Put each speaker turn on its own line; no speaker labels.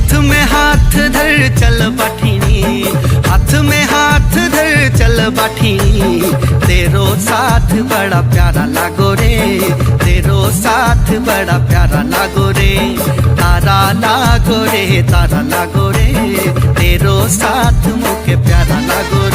हाथ में हाथ धर चल बाठिनी, हाथ में हाथ धर चल बाठिनी। तेरो साथ बड़ा प्यारा लागो रे, तेरो साथ बड़ा प्यारा लागो रे। तारा लागो रे, तारा लागो रे, तेरो साथ मुके प्यारा लागो